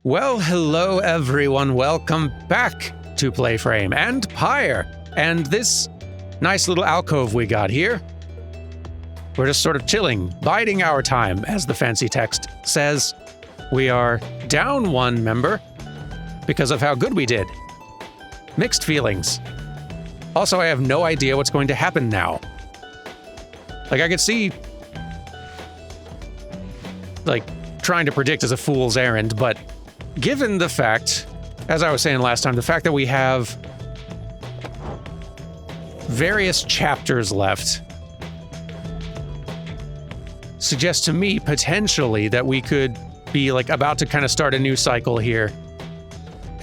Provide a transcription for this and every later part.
Well, hello everyone. Welcome back to PlayFrame and Pyre. And this nice little alcove we got here. We're just sort of chilling, biding our time, as the fancy text says. We are down one member because of how good we did. Mixed feelings. Also, I have no idea what's going to happen now. Like, I could see, trying to predict is a fool's errand, but given the fact, as I was saying last time, the fact that we have various chapters left suggests to me potentially that we could be about to kind of start a new cycle here.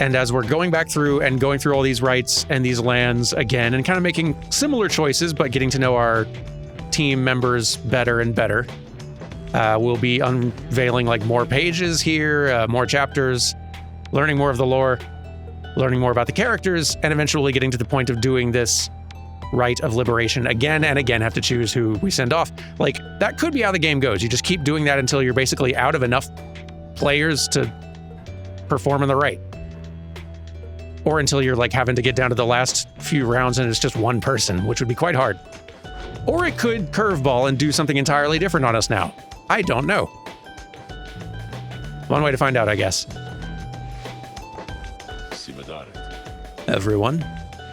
And as we're going back through and going through all these rites and these lands again and kind of making similar choices, but getting to know our team members better and better, we'll be unveiling more pages here, more chapters, learning more of the lore, learning more about the characters, and eventually getting to the point of doing this rite of liberation again and again, have to choose who we send off. That could be how the game goes. You just keep doing that until you're basically out of enough players to perform in the rite. Or until you're having to get down to the last few rounds and it's just one person, which would be quite hard. Or it could curveball and do something entirely different on us now. I don't know. One way to find out, I guess. Everyone,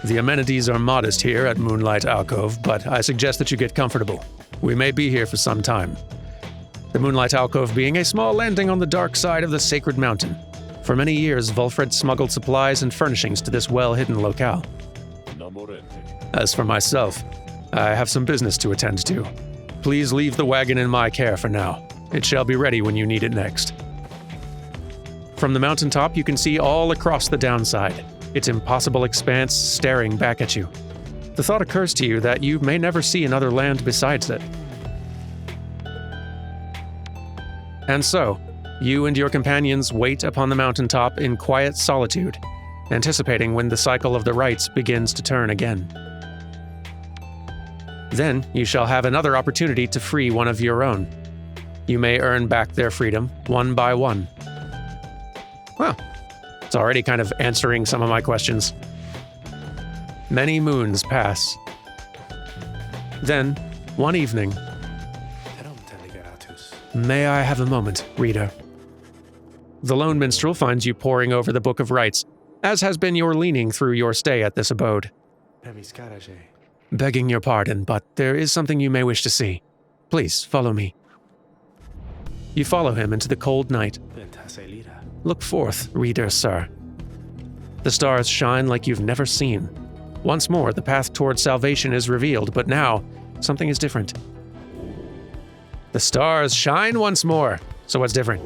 the amenities are modest here at Moonlight Alcove, but I suggest that you get comfortable. We may be here for some time. The Moonlight Alcove being a small landing on the dark side of the Sacred Mountain. For many years, Wulfred smuggled supplies and furnishings to this well-hidden locale. As for myself, I have some business to attend to. Please leave the wagon in my care for now. It shall be ready when you need it next. From the mountaintop, you can see all across the downside, its impossible expanse staring back at you. The thought occurs to you that you may never see another land besides it. And so, you and your companions wait upon the mountaintop in quiet solitude, anticipating when the cycle of the rites begins to turn again. Then you shall have another opportunity to free one of your own. You may earn back their freedom, one by one. Well, it's already kind of answering some of my questions. Many moons pass. Then, one evening... May I have a moment, reader? The lone minstrel finds you poring over the Book of Rites, as has been your leaning through your stay at this abode. Begging your pardon, but there is something you may wish to see. Please, follow me. You follow him into the cold night. Look forth, reader, sir. The stars shine like you've never seen. Once more, the path toward salvation is revealed, but now, something is different. The stars shine once more. So what's different?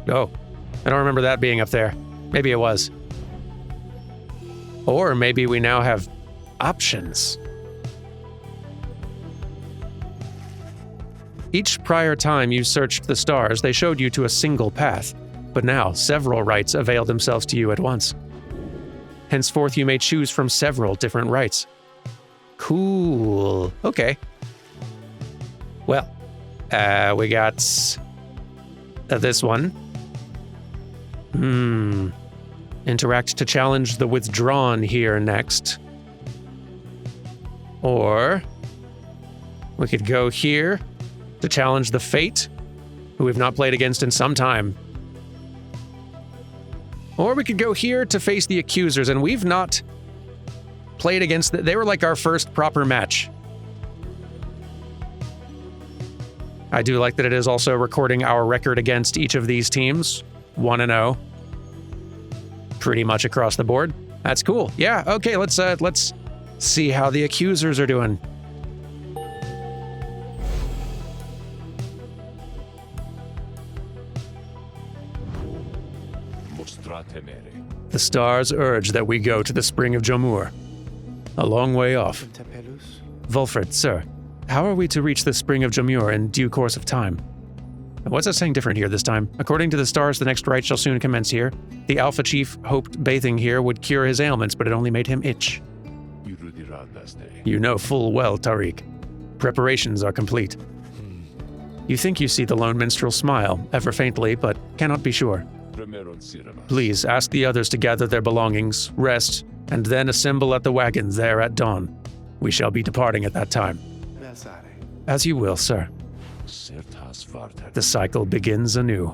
Oh, I don't remember that being up there. Maybe it was. Or maybe we now have options. Each prior time you searched the stars, they showed you to a single path, but now several rites avail themselves to you at once. Henceforth, you may choose from several different rites. Cool. Okay. Well, we got this one. Interact to challenge the withdrawn here next. Or we could go here to challenge the Fate, who we've not played against in some time. Or we could go here to face the Accusers, and we've not played against they were our first proper match. I do like that it is also recording our record against each of these teams, 1-0. Pretty much across the board. That's cool. Yeah, okay, let's see how the Accusers are doing. The stars urge that we go to the Spring of Jomur. A long way off. Wulfred, sir, how are we to reach the Spring of Jomur in due course of time? What's that saying different here this time? According to the stars, the next rite shall soon commence here. The Alpha Chief hoped bathing here would cure his ailments, but it only made him itch. You know full well, Tariq. Preparations are complete. You think you see the lone minstrel smile, ever faintly, but cannot be sure. Please ask the others to gather their belongings, rest, and then assemble at the wagon there at dawn. We shall be departing at that time. As you will, sir. The cycle begins anew.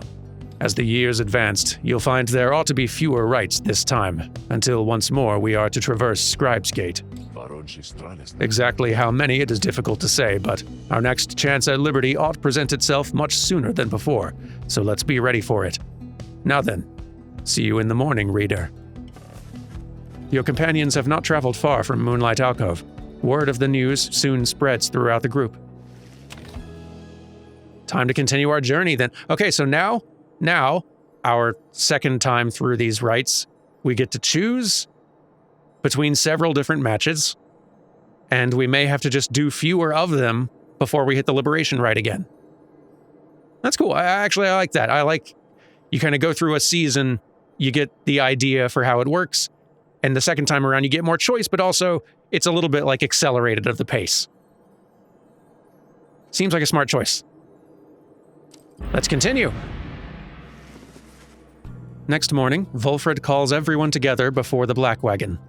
As the years advanced, you'll find there ought to be fewer rites this time, until once more we are to traverse Scribe's Gate. Exactly how many it is difficult to say, but our next chance at liberty ought present itself much sooner than before, so let's be ready for it. Now then, see you in the morning, reader. Your companions have not traveled far from Moonlight Alcove. Word of the news soon spreads throughout the group. Time to continue our journey then. Okay, so now, our second time through these rites, we get to choose between several different matches, and we may have to just do fewer of them before we hit the liberation rite again. That's cool. I like that. I like you kind of go through a season, you get the idea for how it works, and the second time around you get more choice, but also it's a little bit like accelerated of the pace. Seems like a smart choice. Let's continue. Next morning, Volfred calls everyone together before the black wagon.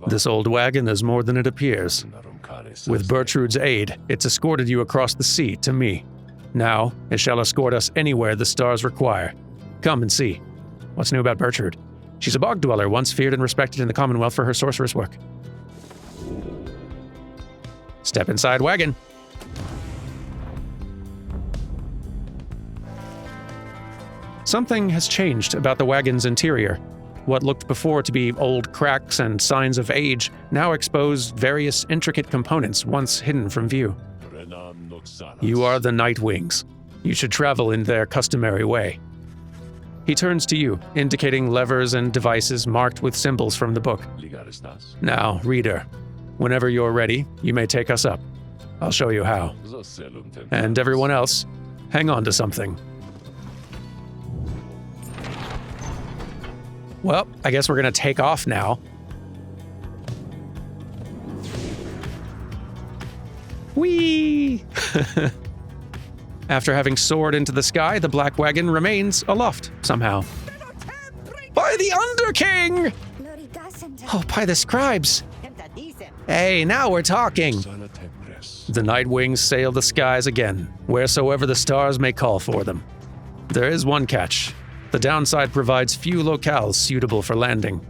This old wagon is more than it appears. With Bertrude's aid, it's escorted you across the sea to me. Now, it shall escort us anywhere the stars require. Come and see. What's new about Bertrude? She's a bog dweller, once feared and respected in the Commonwealth for her sorceress work. Step inside wagon. Something has changed about the wagon's interior. What looked before to be old cracks and signs of age now expose various intricate components once hidden from view. You are the Night Wings. You should travel in their customary way. He turns to you, indicating levers and devices marked with symbols from the book. Now, reader, whenever you're ready, you may take us up. I'll show you how. And everyone else, hang on to something. Well, I guess we're gonna take off now. Whee! After having soared into the sky, the black wagon remains aloft somehow. By the Underking! Oh, by the scribes! Hey, now we're talking! The Night Wings sail the skies again, wheresoever the stars may call for them. There is one catch. The downside provides few locales suitable for landing.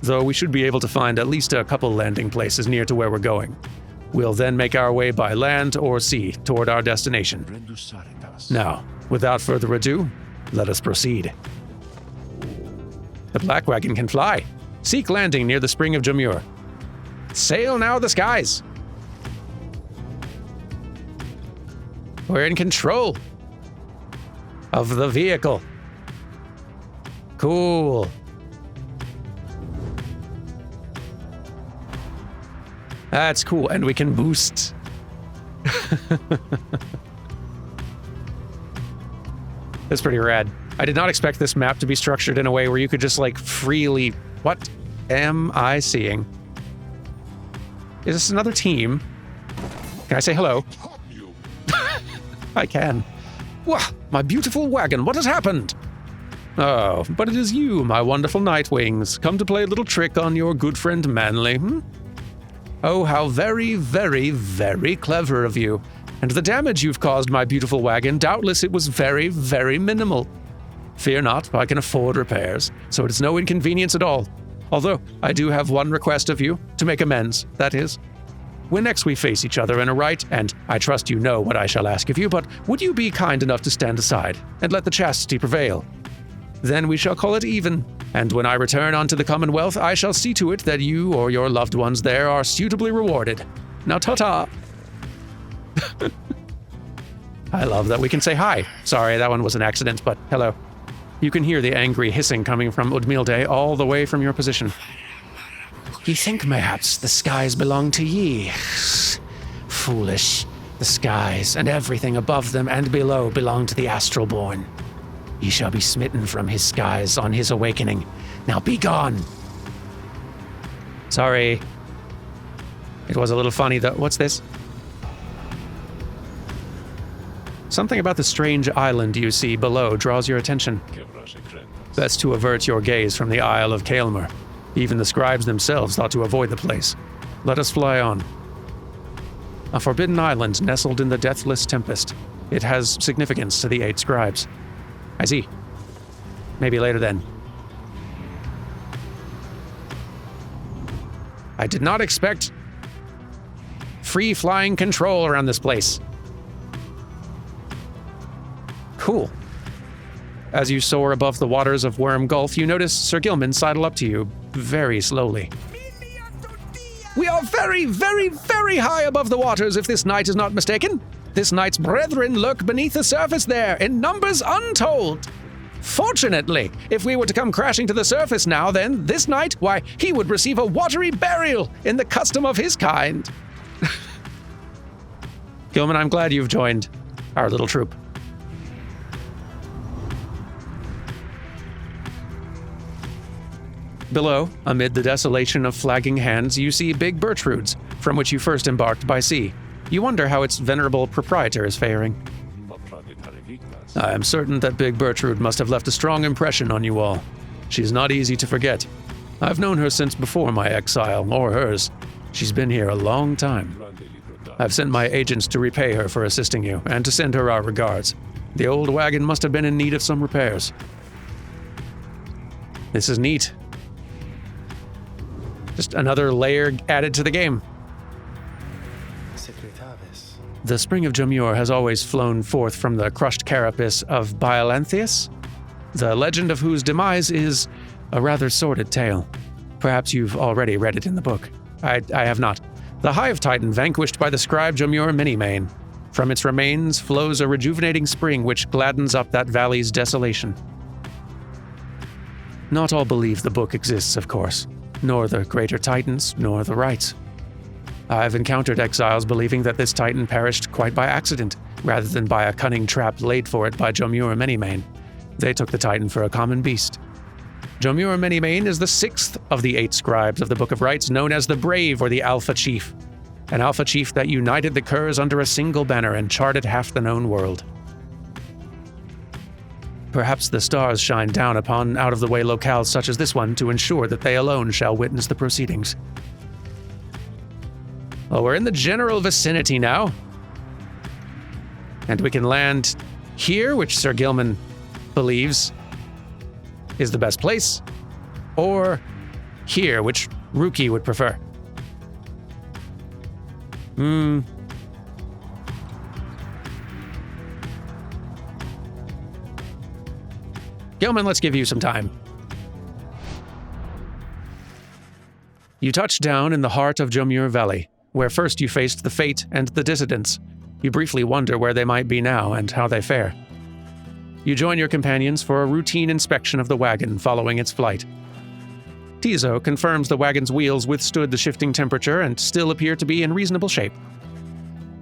Though we should be able to find at least a couple landing places near to where we're going. We'll then make our way by land or sea toward our destination. Now, without further ado, let us proceed. The black wagon can fly. Seek landing near the Spring of Jamur. Sail now the skies! We're in control of the vehicle. Cool. That's cool, and we can boost. That's pretty rad. I did not expect this map to be structured in a way where you could just like freely... What am I seeing? Is this another team? Can I say hello? I can. Wah, my beautiful wagon, what has happened? Oh, but it is you, my wonderful Night Wings, come to play a little trick on your good friend Manly, Oh, how very, very, very clever of you. And the damage you've caused my beautiful wagon, doubtless it was very, very minimal. Fear not, I can afford repairs, so it is no inconvenience at all. Although, I do have one request of you, to make amends, that is. When next we face each other in a rite, and I trust you know what I shall ask of you, but would you be kind enough to stand aside, and let the chastity prevail? Then we shall call it even, and when I return unto the Commonwealth, I shall see to it that you or your loved ones there are suitably rewarded. Now ta-ta! I love that we can say hi. Sorry, that one was an accident, but hello. You can hear the angry hissing coming from Udmilde all the way from your position. Ye think mayhaps the skies belong to ye. Foolish. The skies and everything above them and below belong to the Astralborn. Ye shall be smitten from his skies on his awakening. Now be gone! Sorry. It was a little funny though. What's this? Something about the strange island you see below draws your attention. Best to avert your gaze from the Isle of Kaelmer. Even the scribes themselves thought to avoid the place. Let us fly on. A forbidden island nestled in the deathless tempest. It has significance to the 8 scribes. I see. Maybe later then. I did not expect free-flying control around this place. Cool. As you soar above the waters of Worm Gulf, you notice Sir Gilman sidle up to you very slowly. We are very, very, very high above the waters, if this knight is not mistaken. This knight's brethren lurk beneath the surface there, in numbers untold. Fortunately, if we were to come crashing to the surface now, then this knight, why, he would receive a watery burial in the custom of his kind. Gilman, I'm glad you've joined our little troop. Below, amid the desolation of flagging hands, you see Big Birchroods, from which you first embarked by sea. You wonder how its venerable proprietor is faring. I am certain that Big Birchrood must have left a strong impression on you all. She's not easy to forget. I've known her since before my exile, or hers. She's been here a long time. I've sent my agents to repay her for assisting you, and to send her our regards. The old wagon must have been in need of some repairs. This is neat. Just another layer added to the game. The Spring of Jomur has always flown forth from the crushed carapace of Biolanthius, the legend of whose demise is a rather sordid tale. Perhaps you've already read it in the book. I have not. The Hive Titan vanquished by the scribe Jomur Minimane. From its remains flows a rejuvenating spring which gladdens up that valley's desolation. Not all believe the book exists, of course, nor the greater titans, nor the rites. I've encountered exiles believing that this titan perished quite by accident, rather than by a cunning trap laid for it by Jomur Minimane. They took the titan for a common beast. Jomur Minimane is the 6th of the 8 scribes of the Book of Rites, known as the Brave or the Alpha Chief. An Alpha Chief that united the Curs under a single banner and charted half the known world. Perhaps the stars shine down upon out-of-the-way locales such as this one to ensure that they alone shall witness the proceedings. Well, we're in the general vicinity now. And we can land here, which Sir Gilman believes is the best place, or here, which Ruki would prefer. Gilman, let's give you some time. You touch down in the heart of Jomur Valley, where first you faced the Fate and the Dissidents. You briefly wonder where they might be now and how they fare. You join your companions for a routine inspection of the wagon following its flight. Tizo confirms the wagon's wheels withstood the shifting temperature and still appear to be in reasonable shape.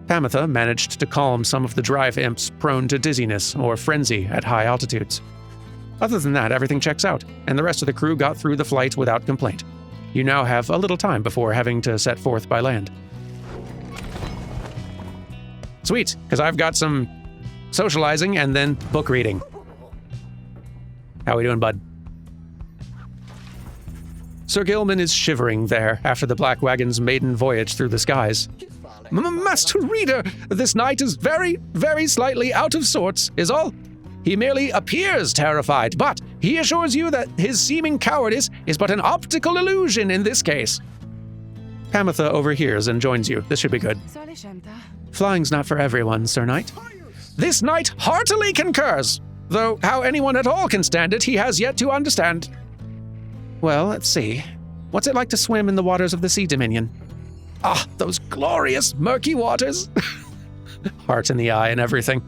Pamitha managed to calm some of the drive imps prone to dizziness or frenzy at high altitudes. Other than that, everything checks out, and the rest of the crew got through the flight without complaint. You now have a little time before having to set forth by land. Sweet, because I've got some socializing and then book reading. How we doing, bud? Sir Gilman is shivering there after the Black Wagon's maiden voyage through the skies. Master Reader, this knight is very, very slightly out of sorts, is all. He merely appears terrified, but he assures you that his seeming cowardice is but an optical illusion in this case. Pamitha overhears and joins you. This should be good. Flying's not for everyone, Sir Knight. This knight heartily concurs, though how anyone at all can stand it, he has yet to understand. Well, let's see. What's it like to swim in the waters of the Sea Dominion? Ah, those glorious murky waters. Heart in the eye and everything.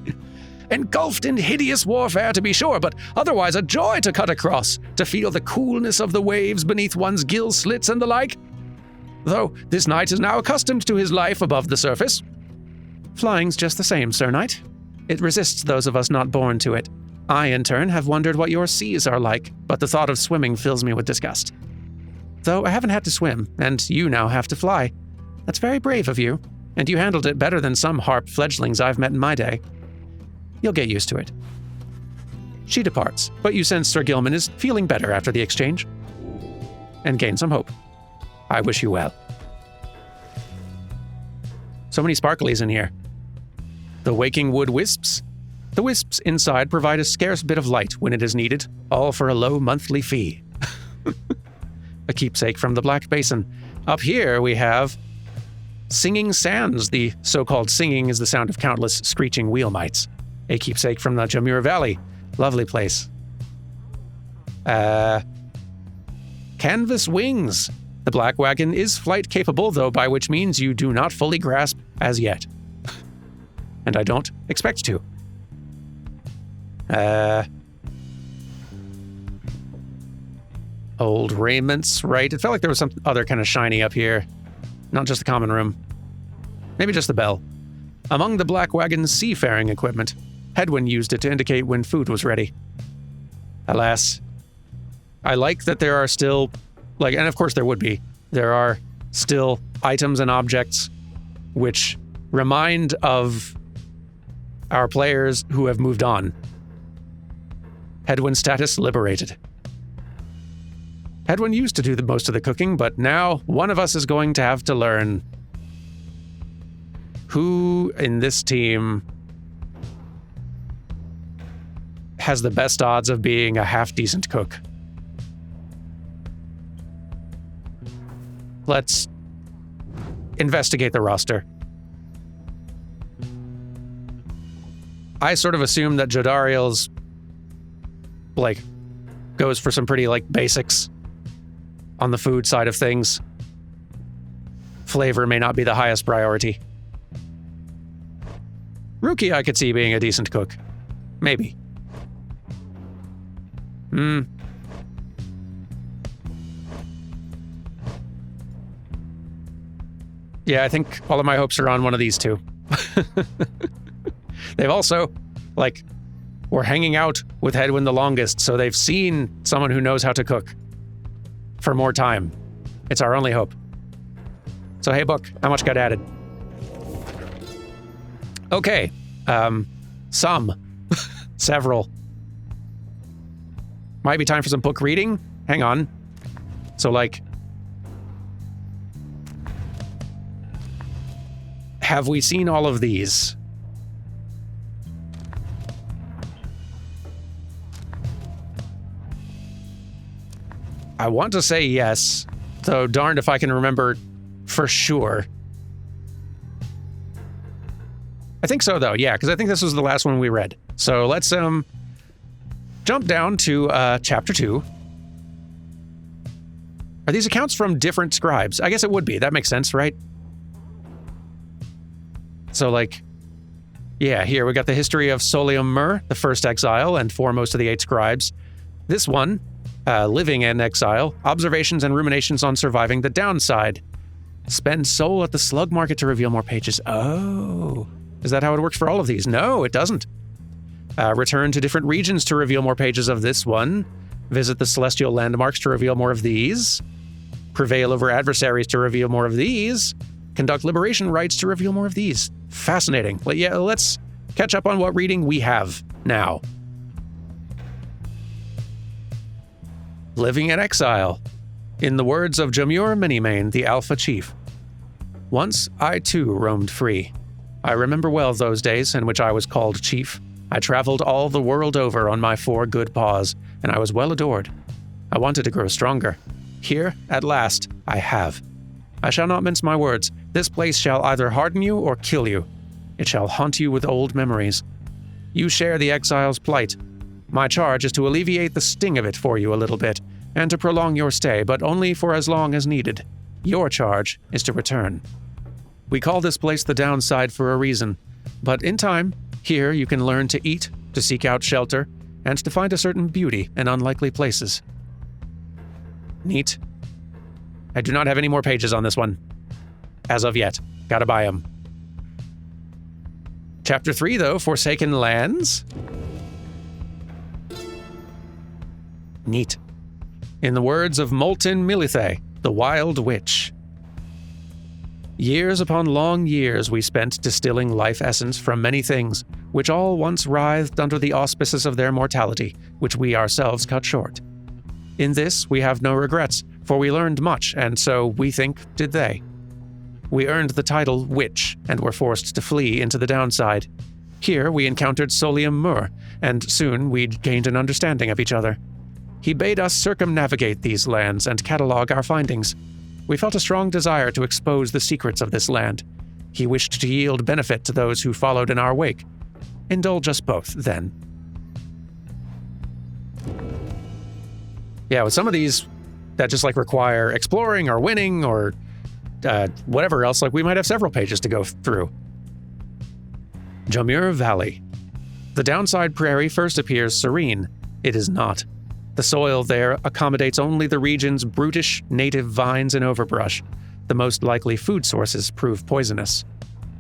Engulfed in hideous warfare, to be sure, but otherwise a joy to cut across, to feel the coolness of the waves beneath one's gill slits and the like. Though this knight is now accustomed to his life above the surface. Flying's just the same, Sir Knight. It resists those of us not born to it. I, in turn, have wondered what your seas are like, but the thought of swimming fills me with disgust. Though I haven't had to swim, and you now have to fly. That's very brave of you, and you handled it better than some harp fledglings I've met in my day. You'll get used to it. She departs, but you sense Sir Gilman is feeling better after the exchange and gain some hope. I wish you well. So many sparklies in here. The waking wood wisps. The wisps inside provide a scarce bit of light when it is needed, all for a low monthly fee. A keepsake from the Black Basin. Up here we have singing sands. The so-called singing is the sound of countless screeching wheel mites. A keepsake from the Jamur Valley. Lovely place. Canvas wings. The Black Wagon is flight capable, though, by which means you do not fully grasp as yet. And I don't expect to. Old raiments, right? It felt like there was some other kind of shiny up here. Not just the common room. Maybe just the bell. Among the Black Wagon's seafaring equipment, Hedwin used it to indicate when food was ready. Alas. I like that there are still, and of course there would be, there are still items and objects which remind of our players who have moved on. Hedwin status liberated. Hedwin used to do most of the cooking, but now one of us is going to have to learn who in this team has the best odds of being a half-decent cook. Let's investigate the roster. I sort of assume that Jodariel's goes for some pretty basics on the food side of things. Flavor may not be the highest priority. Ruki I could see being a decent cook. Maybe. Yeah, I think all of my hopes are on one of these two. They've also, were hanging out with Hedwin the longest, so they've seen someone who knows how to cook for more time. It's our only hope. So hey, book, how much got added? Okay, some. Several. Might be time for some book reading? Hang on. So have we seen all of these? I want to say yes, though darned if I can remember for sure. I think so, though, yeah, because I think this was the last one we read. So let's jump down to chapter 2. Are these accounts from different scribes? I guess it would be. That makes sense, right? So, yeah, here we got the history of Solium Mur, the first exile and foremost of the 8 scribes. This one, living in exile, observations and ruminations on surviving the downside. Spend soul at the slug market to reveal more pages. Oh, is that how it works for all of these? No, it doesn't. Return to different regions to reveal more pages of this one. Visit the celestial landmarks to reveal more of these. Prevail over adversaries to reveal more of these. Conduct liberation rites to reveal more of these. Fascinating. But yeah, let's catch up on what reading we have now. Living in exile. In the words of Jamur Minimane, the Alpha Chief. Once I too roamed free. I remember well those days in which I was called chief. I traveled all the world over on my 4 good paws, and I was well adored. I wanted to grow stronger. Here, at last, I have. I shall not mince my words. This place shall either harden you or kill you. It shall haunt you with old memories. You share the exile's plight. My charge is to alleviate the sting of it for you a little bit, and to prolong your stay, but only for as long as needed. Your charge is to return. We call this place the downside for a reason, but in time, here you can learn to eat, to seek out shelter, and to find a certain beauty in unlikely places. Neat. I do not have any more pages on this one. As of yet. Gotta buy them. Chapter 3, though, Forsaken Lands. Neat. In the words of Molten Milithe, the Wild Witch. Years upon long years we spent distilling life essence from many things, which all once writhed under the auspices of their mortality, which we ourselves cut short. In this we have no regrets, for we learned much, and so, we think, did they. We earned the title Witch, and were forced to flee into the downside. Here we encountered Solium Mur, and soon we'd gained an understanding of each other. He bade us circumnavigate these lands and catalog our findings. We felt a strong desire to expose the secrets of this land. He wished to yield benefit to those who followed in our wake. Indulge us both, then. Yeah, with some of these that just require exploring or winning or whatever else, we might have several pages to go through. Jamur Valley. The downside prairie first appears serene. It is not. The soil there accommodates only the region's brutish native vines and overbrush. The most likely food sources prove poisonous.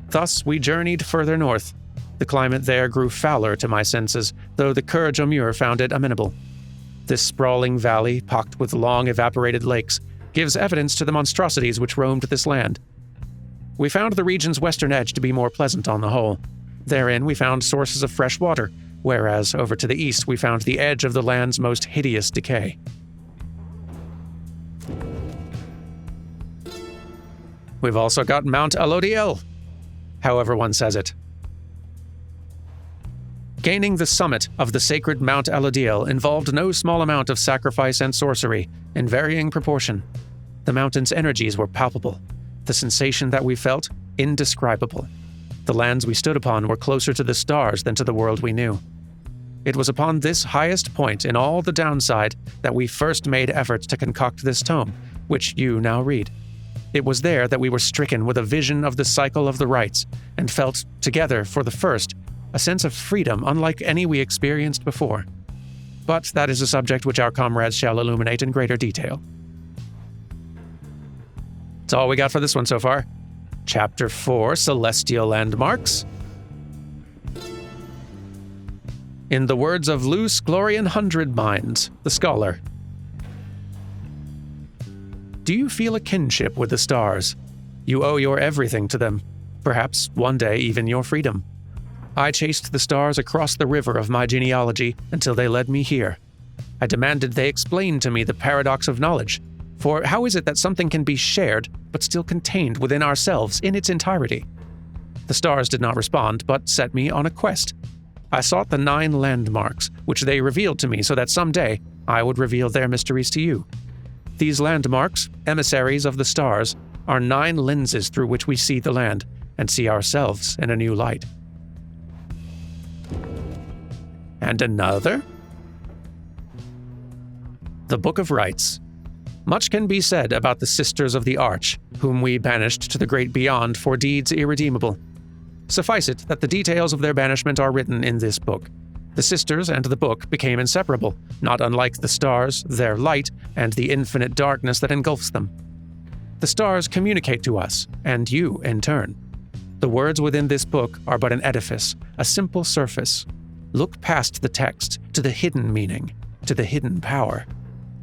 Thus, we journeyed further north. The climate there grew fouler to my senses, though the Cur Jamur found it amenable. This sprawling valley, pocked with long evaporated lakes, gives evidence to the monstrosities which roamed this land. We found the region's western edge to be more pleasant on the whole. Therein we found sources of fresh water, whereas over to the east we found the edge of the land's most hideous decay. We've also got Mount Alodiel, however one says it. Gaining the summit of the sacred Mount Alodiel involved no small amount of sacrifice and sorcery, in varying proportion. The mountain's energies were palpable. The sensation that we felt, indescribable. The lands we stood upon were closer to the stars than to the world we knew. It was upon this highest point in all the downside that we first made efforts to concoct this tome, which you now read. It was there that we were stricken with a vision of the cycle of the rites, and felt, together for the first, a sense of freedom unlike any we experienced before. But that is a subject which our comrades shall illuminate in greater detail. That's all we got for this one so far. Chapter 4, Celestial Landmarks. In the words of Luce Glorian Hundred Minds, the scholar. Do you feel a kinship with the stars? You owe your everything to them, perhaps one day even your freedom. I chased the stars across the river of my genealogy until they led me here. I demanded they explain to me the paradox of knowledge, for how is it that something can be shared but still contained within ourselves in its entirety? The stars did not respond, but set me on a quest. I sought the 9 landmarks, which they revealed to me so that someday I would reveal their mysteries to you. These landmarks, emissaries of the stars, are 9 lenses through which we see the land and see ourselves in a new light. And another? The Book of Rites. Much can be said about the Sisters of the Arch, whom we banished to the great beyond for deeds irredeemable. Suffice it that the details of their banishment are written in this book. The sisters and the book became inseparable, not unlike the stars, their light, and the infinite darkness that engulfs them. The stars communicate to us, and you in turn. The words within this book are but an edifice, a simple surface. Look past the text to the hidden meaning, to the hidden power.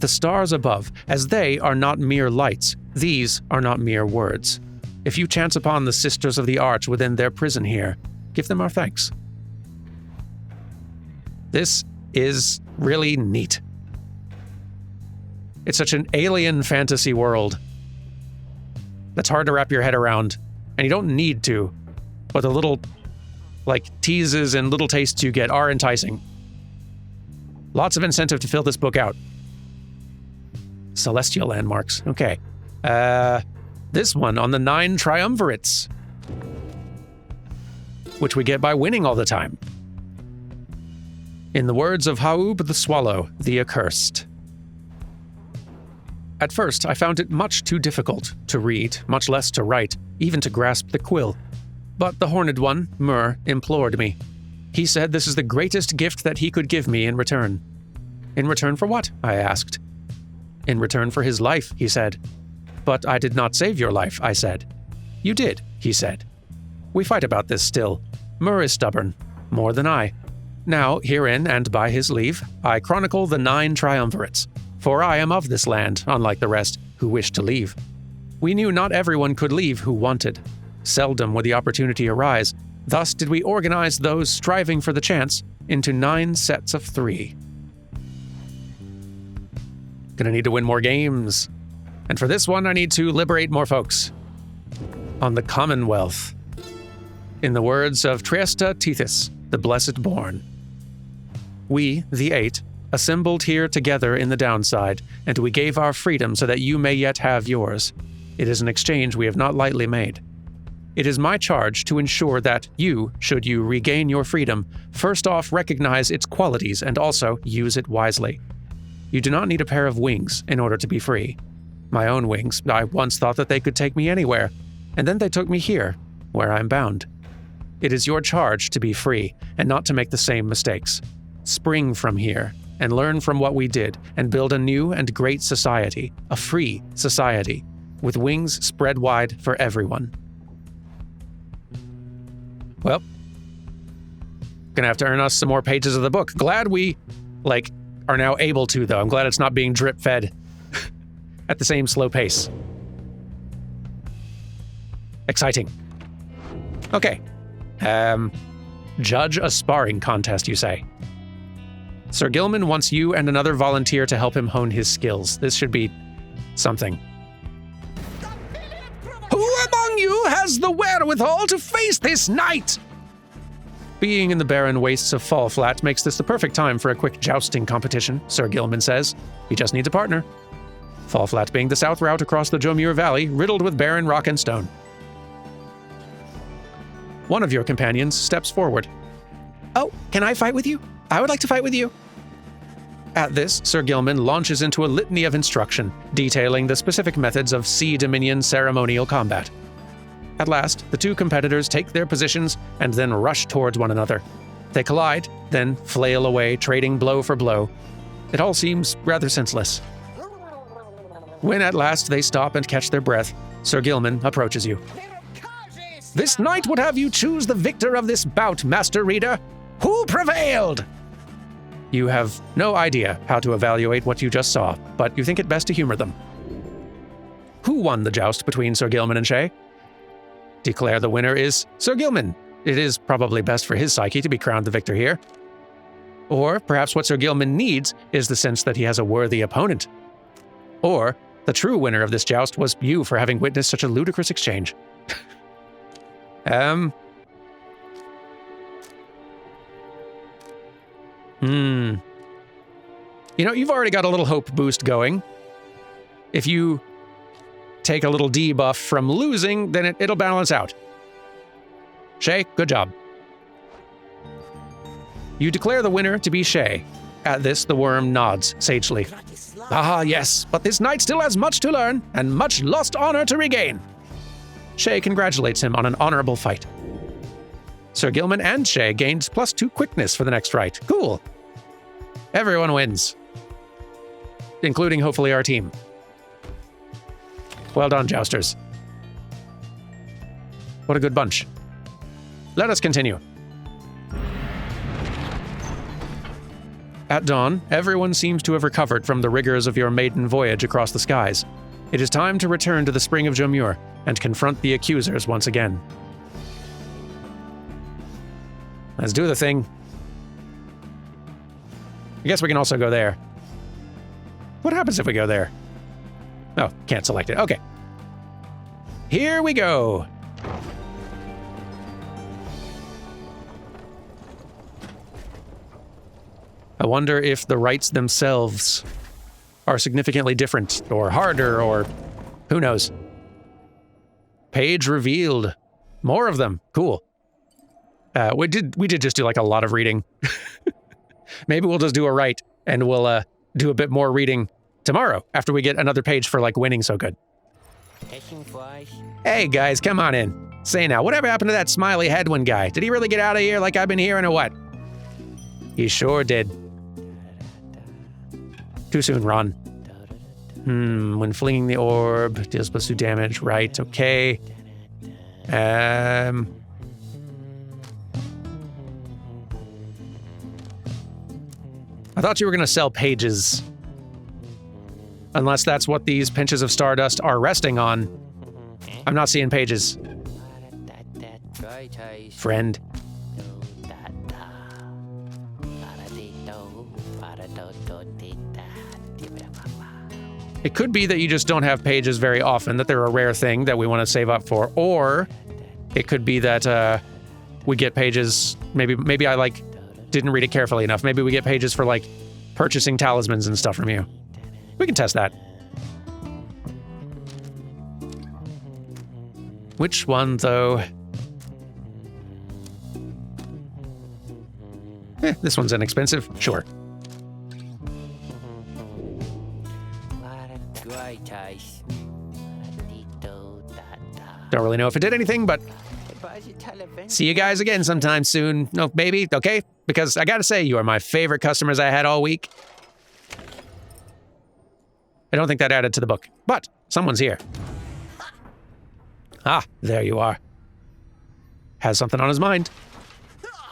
The stars above, as they are not mere lights, these are not mere words. If you chance upon the Sisters of the Arch within their prison here, give them our thanks. This is really neat. It's such an alien fantasy world that's hard to wrap your head around, and you don't need to, but the little, teases and little tastes you get are enticing. Lots of incentive to fill this book out. Celestial landmarks. Okay. This one on the 9 triumvirates, which we get by winning all the time. In the words of Haub the Swallow, the Accursed. At first, I found it much too difficult to read, much less to write, even to grasp the quill. But the Horned One, Mur, implored me. He said this is the greatest gift that he could give me in return. In return for what? I asked. In return for his life, he said. But I did not save your life, I said. You did, he said. We fight about this still. Mur is stubborn, more than I. Now, herein, and by his leave, I chronicle the 9 triumvirates, for I am of this land, unlike the rest, who wish to leave. We knew not everyone could leave who wanted. Seldom would the opportunity arise, Thus did we organize those striving for the chance into 9 sets of 3. Gonna need to win more games. And for this one, I need to liberate more folks. On the Commonwealth. In the words of Triesta Tethys, the Blessed Born. We, the 8, assembled here together in the downside, and we gave our freedom so that you may yet have yours. It is an exchange we have not lightly made. It is my charge to ensure that you, should you regain your freedom, first off recognize its qualities and also use it wisely. You do not need a pair of wings in order to be free. My own wings, I once thought that they could take me anywhere, and then they took me here, where I'm bound. It is your charge to be free, and not to make the same mistakes. Spring from here, and learn from what we did, and build a new and great society, a free society, with wings spread wide for everyone. Well, gonna have to earn us some more pages of the book. Glad we, are now able to, though. I'm glad it's not being drip-fed at the same slow pace. Exciting. Okay. Judge a sparring contest, you say? Sir Gilman wants you and another volunteer to help him hone his skills. This should be something. Who among you has the wherewithal to face this knight? Being in the barren wastes of Fall Flat makes this the perfect time for a quick jousting competition, Sir Gilman says. He just needs a partner. Fall Flat being the south route across the Jomure Valley, riddled with barren rock and stone. One of your companions steps forward. Oh, can I fight with you? I would like to fight with you. At this, Sir Gilman launches into a litany of instruction, detailing the specific methods of Sea Dominion ceremonial combat. At last, the two competitors take their positions and then rush towards one another. They collide, then flail away, trading blow for blow. It all seems rather senseless. When at last they stop and catch their breath, Sir Gilman approaches you. This knight would have you choose the victor of this bout, Master Reader. Who prevailed? You have no idea how to evaluate what you just saw, but you think it best to humor them. Who won the joust between Sir Gilman and Shay? Declare the winner is Sir Gilman. It is probably best for his psyche to be crowned the victor here. Or perhaps what Sir Gilman needs is the sense that he has a worthy opponent. Or the true winner of this joust was you for having witnessed such a ludicrous exchange. You know, you've already got a little hope boost going. If you take a little debuff from losing, then it'll balance out. Shay, good job. You declare the winner to be Shay. At this, the worm nods sagely. Ah, yes, but this knight still has much to learn and much lost honor to regain. Shay congratulates him on an honorable fight. Sir Gilman and Shay gained +2 quickness for the next fight. Cool. Everyone wins. Including, hopefully, our team. Well done, jousters. What a good bunch. Let us continue. At dawn, everyone seems to have recovered from the rigors of your maiden voyage across the skies. It is time to return to the Spring of Jomure and confront the accusers once again. Let's do the thing. I guess we can also go there. What happens if we go there? Oh, can't select it. Okay. Here we go. I wonder if the rites themselves are significantly different or harder or who knows. Page revealed. More of them. Cool. We did just do like a lot of reading. Maybe we'll just do a rite and we'll do a bit more reading tomorrow after we get another page for like winning so good. Hey guys, come on in. Say now, whatever happened to that smiley Headwind guy? Did he really get out of here like I've been hearing or what? He sure did. Too soon, Ron. When flinging the orb, deals +2 damage, right, okay. I thought you were gonna sell pages. Unless that's what these pinches of stardust are resting on. I'm not seeing pages. friend. It could be that you just don't have pages very often, that they're a rare thing that we want to save up for, or it could be that we get pages, maybe I didn't read it carefully enough. Maybe we get pages for purchasing talismans and stuff from you. We can test that. Which one, though? This one's inexpensive. Sure. Don't really know if it did anything, but see you guys again sometime soon. No, maybe, okay? Because I gotta say, you are my favorite customers I had all week. I don't think that added to the book, but someone's here. Ah, there you are. Has something on his mind.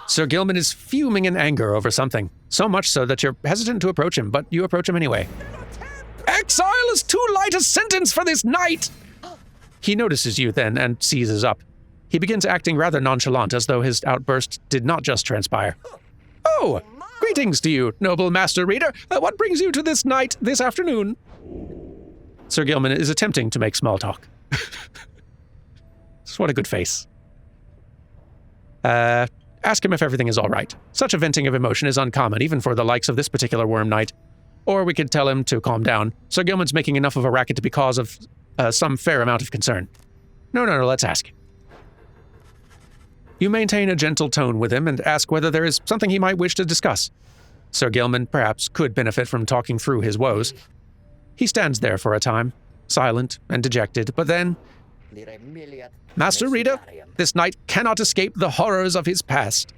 Sir Gilman is fuming in anger over something, so much so that you're hesitant to approach him, but you approach him anyway. Exile is too light a sentence for this night! He notices you then and seizes up. He begins acting rather nonchalant, as though his outburst did not just transpire. Oh, greetings to you, noble master reader. What brings you to this night, this afternoon? Sir Gilman is attempting to make small talk. What a good face. Ask him if everything is all right. Such a venting of emotion is uncommon, even for the likes of this particular worm knight. Or we could tell him to calm down. Sir Gilman's making enough of a racket to be cause of some fair amount of concern. No, let's ask. You maintain a gentle tone with him and ask whether there is something he might wish to discuss. Sir Gilman, perhaps, could benefit from talking through his woes. He stands there for a time, silent and dejected, but then... Master Reader, this knight cannot escape the horrors of his past.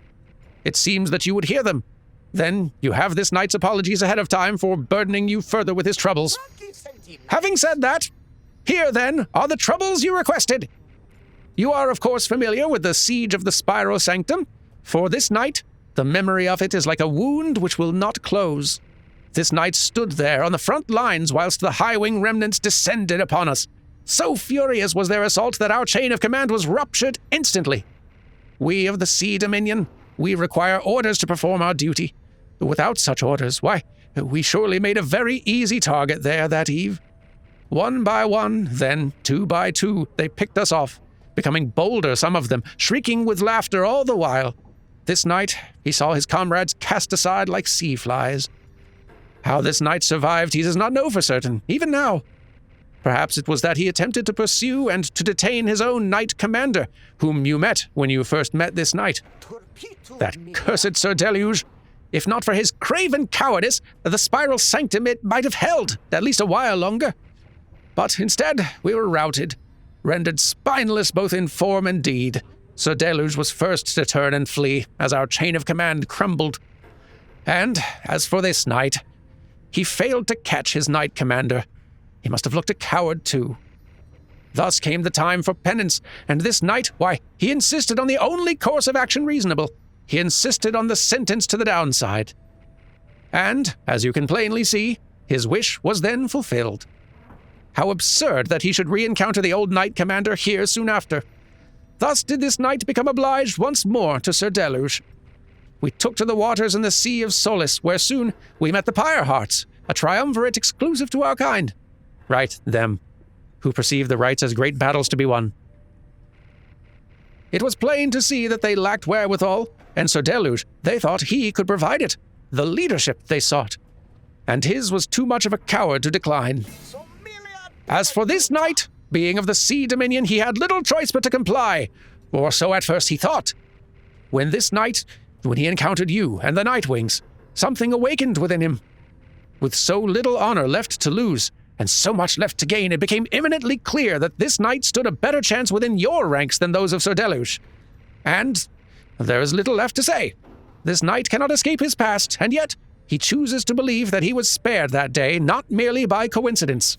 It seems that you would hear them. Then you have this knight's apologies ahead of time for burdening you further with his troubles. Having said that, here then are the troubles you requested. You are of course familiar with the siege of the Spiral Sanctum. For this night, the memory of it is like a wound which will not close. This knight stood there on the front lines whilst the High-Wing remnants descended upon us. So furious was their assault that our chain of command was ruptured instantly. We of the Sea Dominion, we require orders to perform our duty. Without such orders, why, we surely made a very easy target there that eve. One by one, then 2 by 2, they picked us off, becoming bolder, some of them, shrieking with laughter all the while. This night, he saw his comrades cast aside like sea flies. How this knight survived, he does not know for certain, even now. Perhaps it was that he attempted to pursue and to detain his own knight commander, whom you met when you first met this knight. That cursed Sir Deluge! If not for his craven cowardice, the Spiral Sanctum it might have held, at least a while longer. But instead, we were routed, rendered spineless both in form and deed. Sir Deluge was first to turn and flee, as our chain of command crumbled. And, as for this knight, he failed to catch his knight commander. He must have looked a coward, too. Thus came the time for penance, and this knight, why, he insisted on the only course of action reasonable. He insisted on the sentence to the downside. And, as you can plainly see, his wish was then fulfilled. How absurd that he should re-encounter the old knight commander here soon after. Thus did this knight become obliged once more to Sir Deluge. We took to the waters in the Sea of Solace, where soon we met the Pyre Hearts, a triumvirate exclusive to our kind. Right, them, who perceive the rites as great battles to be won. It was plain to see that they lacked wherewithal, and Sir Deluge, they thought he could provide it, the leadership they sought. And his was too much of a coward to decline. As for this knight, being of the Sea Dominion, he had little choice but to comply, or so at first he thought. When he encountered you and the Nightwings, something awakened within him. With so little honor left to lose, and so much left to gain, it became eminently clear that this knight stood a better chance within your ranks than those of Sir Deluge. And there is little left to say. This knight cannot escape his past, and yet he chooses to believe that he was spared that day, not merely by coincidence.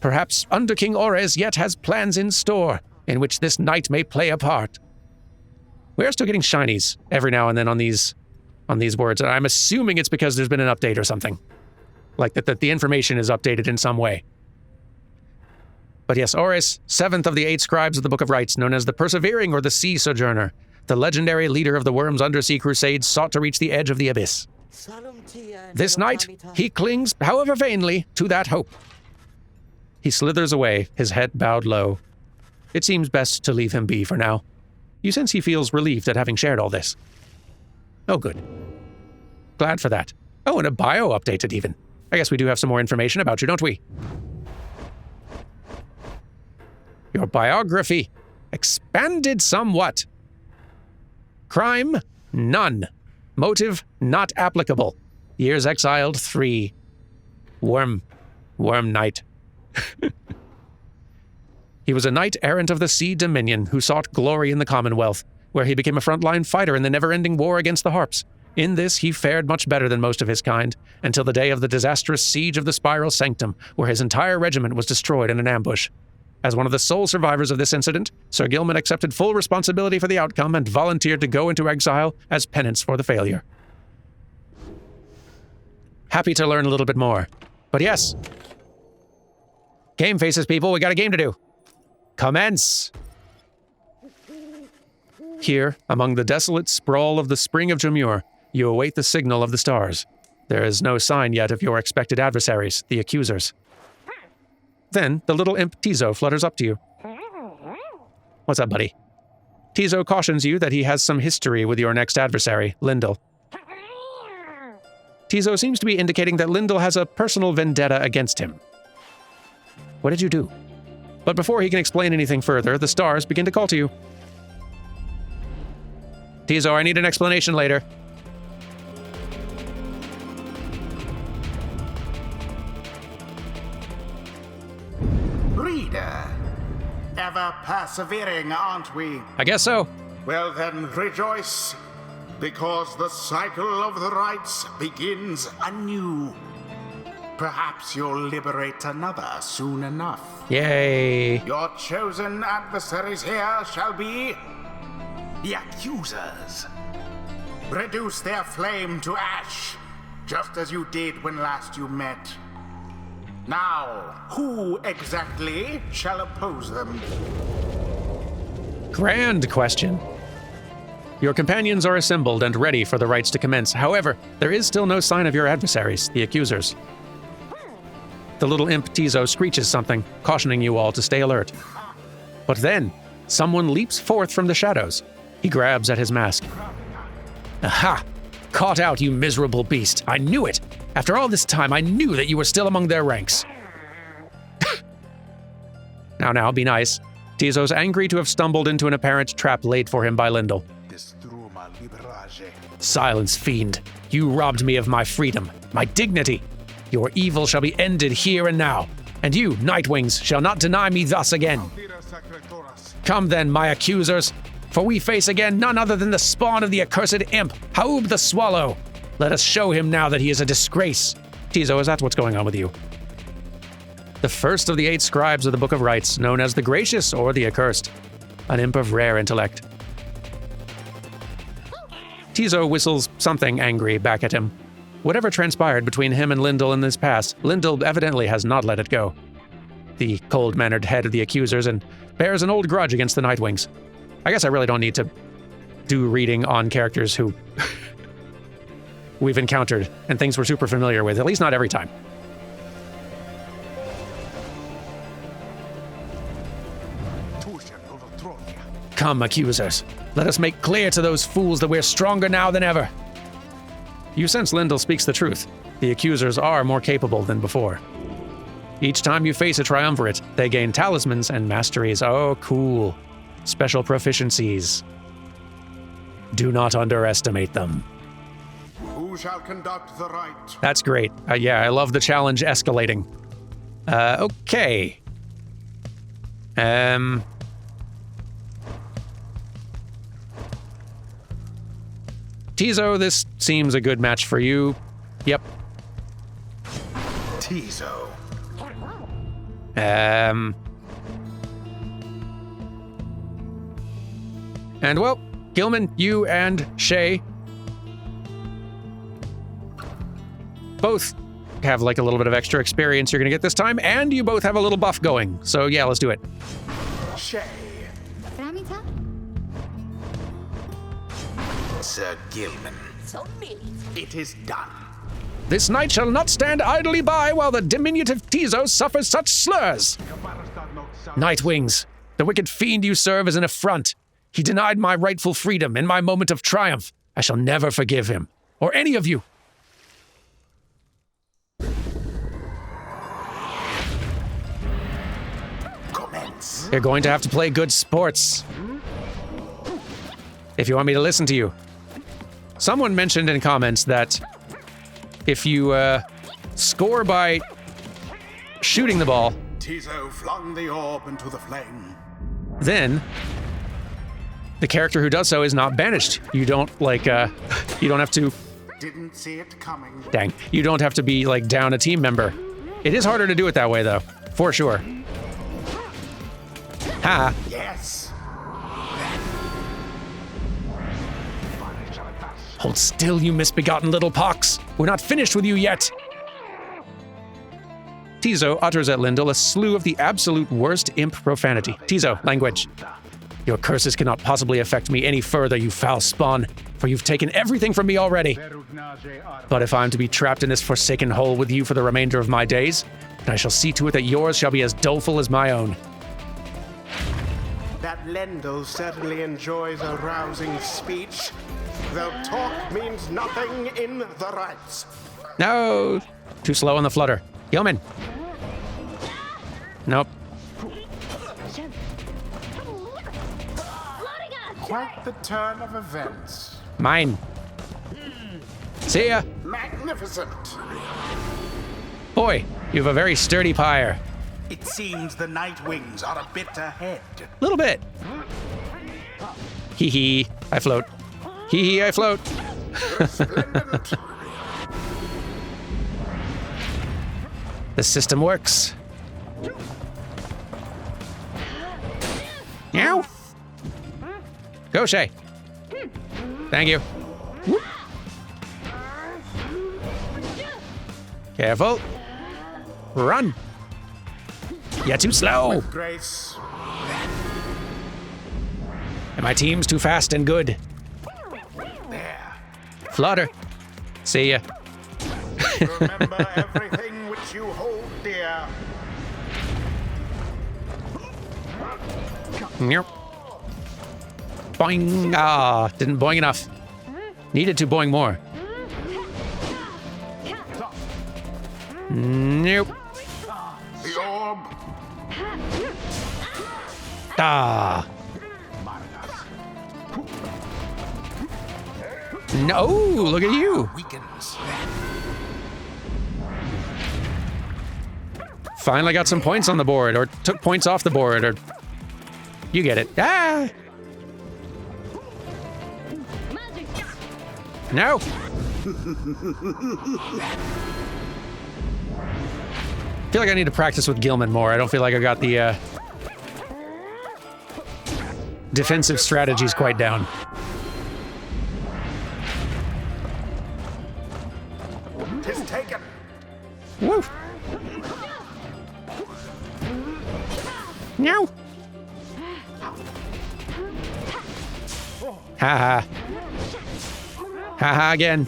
Perhaps Under King Ores yet has plans in store, in which this knight may play a part. We are still getting shinies every now and then on these words, and I'm assuming it's because there's been an update or something. Like that the information is updated in some way. But yes, Oris, 7th of the 8 scribes of the Book of Rites, known as the Persevering or the Sea Sojourner, the legendary leader of the Worm's undersea crusades, sought to reach the edge of the abyss. This night, he clings, however vainly, to that hope. He slithers away, his head bowed low. It seems best to leave him be for now. You sense he feels relieved at having shared all this. Oh, good. Glad for that. Oh, and a bio updated even. I guess we do have some more information about you, don't we? Your biography. Expanded somewhat. Crime? None. Motive? Not applicable. Years exiled? 3. Worm knight. He was a knight-errant of the Sea Dominion who sought glory in the Commonwealth, where he became a frontline fighter in the never-ending war against the Harps. In this, he fared much better than most of his kind, until the day of the disastrous siege of the Spiral Sanctum, where his entire regiment was destroyed in an ambush. As one of the sole survivors of this incident, Sir Gilman accepted full responsibility for the outcome and volunteered to go into exile as penance for the failure. Happy to learn a little bit more. But yes. Game faces, people. We got a game to do. Commence! Here, among the desolate sprawl of the Spring of Jamur, you await the signal of the stars. There is no sign yet of your expected adversaries, the accusers. Then, the little imp Tizo flutters up to you. What's up, buddy? Tizo cautions you that he has some history with your next adversary, Lyndall. Tizo seems to be indicating that Lyndall has a personal vendetta against him. What did you do? But before he can explain anything further, the stars begin to call to you. Tizo, I need an explanation later. Reader, ever persevering, aren't we? I guess so. Well then, rejoice, because the cycle of the rites begins anew. Perhaps you'll liberate another soon enough. Yay. Your chosen adversaries here shall be the accusers. Reduce their flame to ash, just as you did when last you met. Now, who exactly shall oppose them? Grand question. Your companions are assembled and ready for the rites to commence. However, there is still no sign of your adversaries, the accusers. The little imp Tizo screeches something, cautioning you all to stay alert. But then, someone leaps forth from the shadows. He grabs at his mask. Aha! Caught out, you miserable beast. I knew it! After all this time, I knew that you were still among their ranks. Now, be nice. Tizo's angry to have stumbled into an apparent trap laid for him by Lyndall. Silence, fiend. You robbed me of my freedom, my dignity. Your evil shall be ended here and now, and you, Nightwings, shall not deny me thus again. Come then, my accusers, for we face again none other than the spawn of the accursed imp, Haub the Swallow. Let us show him now that he is a disgrace. Tizo, is that what's going on with you? The first of the 8 scribes of the Book of Rites, known as the Gracious or the Accursed, an imp of rare intellect. Tizo whistles something angry back at him. Whatever transpired between him and Lyndall in this past, Lyndall evidently has not let it go. The cold-mannered head of the accusers and bears an old grudge against the Nightwings. I guess I really don't need to do reading on characters who we've encountered and things we're super familiar with, at least not every time. Come, accusers. Let us make clear to those fools that we're stronger now than ever. You sense Lyndall speaks the truth. The accusers are more capable than before. Each time you face a triumvirate, they gain talismans and masteries. Oh, cool. Special proficiencies. Do not underestimate them. Who shall conduct the rite? That's great. Yeah, I love the challenge escalating. Okay. Tizo, this seems a good match for you. Yep. Tizo. And well, Gilman, you and Shay both have like a little bit of extra experience you're gonna get this time, and you both have a little buff going. So yeah, let's do it. Shay. Sir Gilman. It is done. This knight shall not stand idly by while the diminutive Tizo suffers such slurs. Nightwings, the wicked fiend you serve is an affront. He denied my rightful freedom in my moment of triumph. I shall never forgive him, or any of you. Commence. You're going to have to play good sports if you want me to listen to you. Someone mentioned in comments that if you score by shooting the ball, Tizo flung the orb into the flame. then the character who does so is not banished. You don't you don't have to, Didn't see it coming. dang, you don't have to be like down a team member. It is harder to do it that way though, for sure. Ha. Yes. Hold still, you misbegotten little pox. We're not finished with you yet. Tizo utters at Lyndall a slew of the absolute worst imp profanity. Tizo, language. Your curses cannot possibly affect me any further, you foul spawn, for you've taken everything from me already. But if I'm to be trapped in this forsaken hole with you for the remainder of my days, then I shall see to it that yours shall be as doleful as my own. That Lendl certainly enjoys a rousing speech, though talk means nothing in the rites. No! Too slow on the flutter. Gilman! Nope. Quite the turn of events. Mine. See ya! Magnificent. Boy, you have a very sturdy Pyre. It seems the Nightwings are a bit ahead. Little bit. Hee hee, I float. Hee hee, I float. Resplendent. The system works. Meow. Go, Shay. Thank you. Whoop. Careful. Run. You're too slow. Grace. And my team's too fast and good. There. Flutter. See ya. Remember everything which you hold dear. Nope. Boing. Ah, didn't boing enough. Needed to boing more. Nope. The orb. Ah. No, look at you. Weakens. Finally got some points on the board, or took points off the board, or you get it. Ah. No. I feel like I need to practice with Gilman more. I don't feel like I got the defensive strategies quite down. Tis taken. Woo! No! Ha ha. Ha ha again.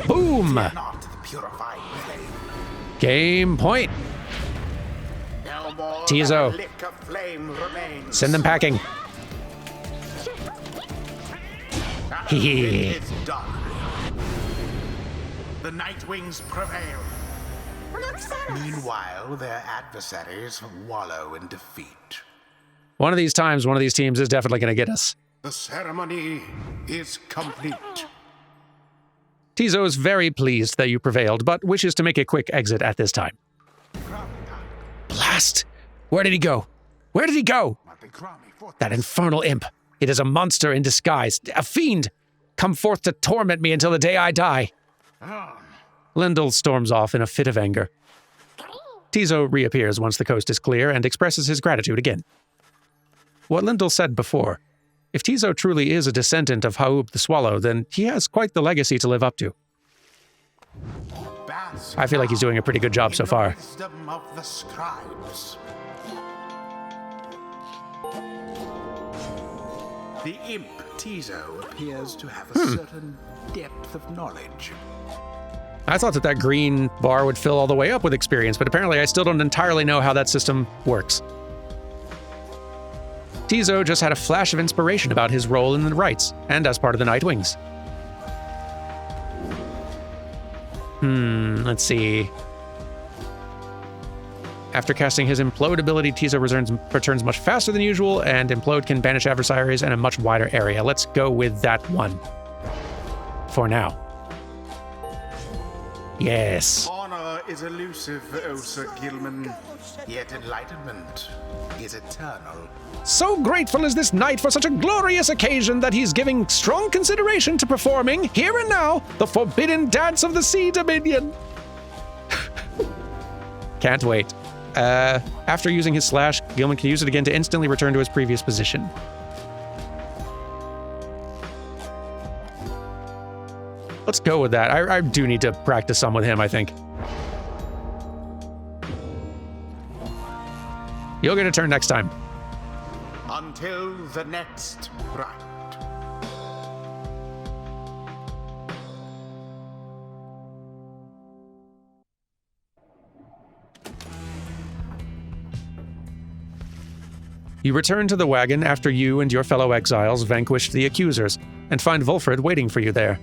Boom! Not the purified flame. Game point. No more Tizo. than a lick of flame remains. Send them packing. Hee hee. It is done. The Nightwings prevail. Meanwhile, their adversaries wallow in defeat. One of these times, one of these teams is definitely going to get us. The ceremony is complete. Tizo is very pleased that you prevailed, but wishes to make a quick exit at this time. Blast! Where did he go? Where did he go? That infernal imp. It is a monster in disguise, a fiend. Come forth to torment me until the day I die. Lyndall storms off in a fit of anger. Tizo reappears once the coast is clear and expresses his gratitude again. What Lyndall said before, if Tizo truly is a descendant of Haub the Swallow, then he has quite the legacy to live up to. ask I feel like he's doing a pretty good job so in the far. wisdom of the scribes. The imp Tizo appears to have a certain depth of knowledge. I thought that green bar would fill all the way up with experience, but apparently I still don't entirely know how that system works. Tizo just had a flash of inspiration about his role in the Rites, and as part of the Nightwings. Let's see. After casting his Implode ability, Tizo returns much faster than usual, and Implode can banish adversaries in a much wider area. Let's go with that one. For now. Yes. Honor is elusive, O Sir Gilman, yet enlightenment is eternal. So grateful is this knight for such a glorious occasion that he's giving strong consideration to performing, here and now, the forbidden dance of the Sea Dominion. Can't wait. After using his slash, Gilman can use it again to instantly return to his previous position. Let's go with that. I do need to practice some with him, I think. You'll get a turn next time. Until the next rite. You return to the wagon after you and your fellow exiles vanquished the accusers, and find Volfred waiting for you there.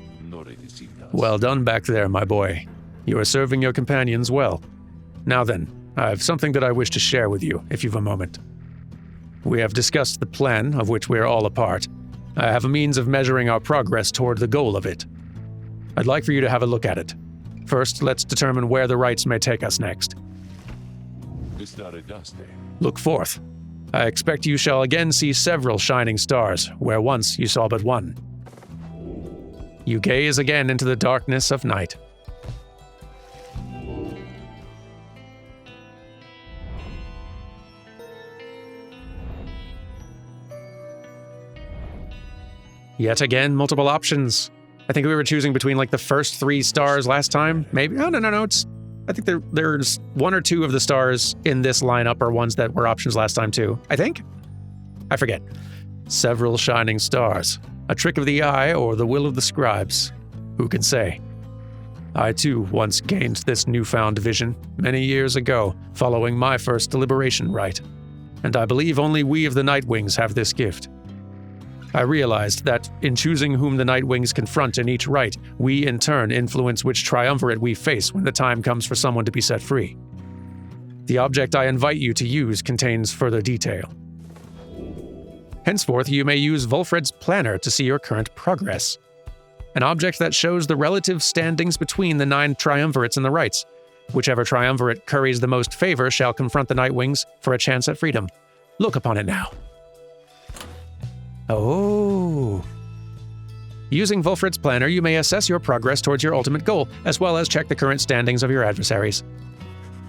Well done back there, my boy. You are serving your companions well. Now then, I have something that I wish to share with you, if you've a moment. We have discussed the plan, of which we are all a part. I have a means of measuring our progress toward the goal of it. I'd like for you to have a look at it. First, let's determine where the Rites may take us next. Look forth. I expect you shall again see several shining stars, where once you saw but one. You gaze again into the darkness of night. Yet again, multiple options. I think we were choosing between like the first 3 stars last time. Maybe. Oh, no. I think there's 1 or 2 of the stars in this lineup are ones that were options last time too. I think? I forget. Several shining stars. A trick of the eye or the will of the scribes. Who can say? I too once gained this newfound vision many years ago, following my first deliberation rite. And I believe only we of the Nightwings have this gift. I realized that in choosing whom the Nightwings confront in each rite, we in turn influence which triumvirate we face when the time comes for someone to be set free. The object I invite you to use contains further detail. Henceforth, you may use Volfred's planner to see your current progress. An object that shows the relative standings between the 9 triumvirates and the Rites. Whichever triumvirate curries the most favor shall confront the Nightwings for a chance at freedom. Look upon it now. Oh. Using Volfred's planner, you may assess your progress towards your ultimate goal, as well as check the current standings of your adversaries.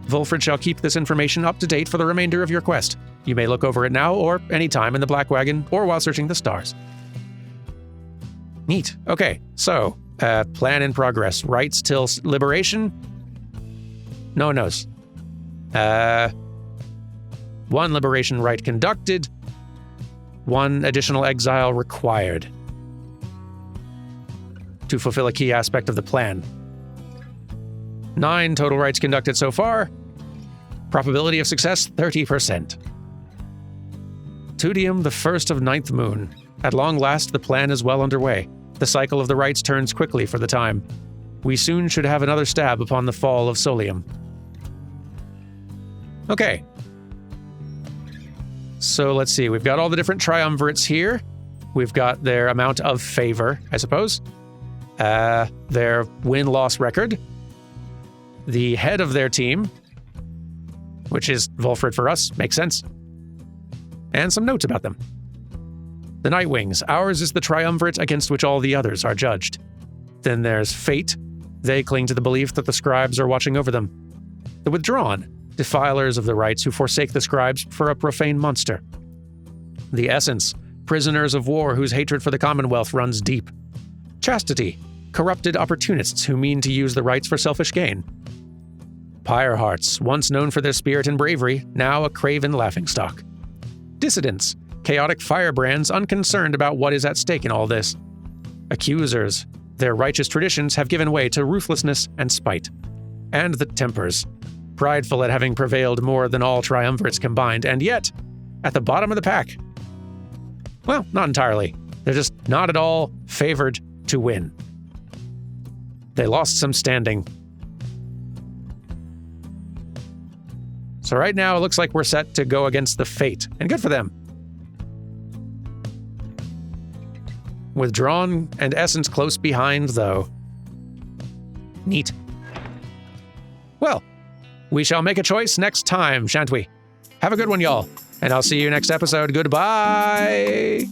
Volfred shall keep this information up to date for the remainder of your quest. You may look over it now or any time in the Black Wagon or while searching the stars. Neat. Okay, so, plan in progress. Rites till liberation? No one knows. 1 liberation rite conducted. 1 additional exile required. To fulfill a key aspect of the plan. 9 total rites conducted so far. Probability of success, 30%. Tudium, the first of 9th moon. At long last, the plan is well underway. The cycle of the rites turns quickly for the time. We soon should have another stab upon the fall of Solium. Okay. So let's see, we've got all the different triumvirates here. We've got their amount of favor, I suppose. Their win-loss record. The head of their team, which is Volfred for us, makes sense. And some notes about them. The Nightwings, ours is the triumvirate against which all the others are judged. Then there's Fate. They cling to the belief that the scribes are watching over them. The Withdrawn, defilers of the rites who forsake the scribes for a profane monster. The Essence, prisoners of war whose hatred for the Commonwealth runs deep. Chastity, corrupted opportunists who mean to use the rites for selfish gain. Pyre hearts, once known for their spirit and bravery, now a craven laughingstock. Dissidents, chaotic firebrands unconcerned about what is at stake in all this. Accusers, their righteous traditions have given way to ruthlessness and spite. And the Tempers, prideful at having prevailed more than all triumvirates combined, and yet, at the bottom of the pack. Well, not entirely. They're just not at all favored to win. They lost some standing. So right now, it looks like we're set to go against the Fate, and good for them. Withdrawn and Essence close behind, though. Neat. Well, we shall make a choice next time, shan't we? Have a good one, y'all. And I'll see you next episode. Goodbye!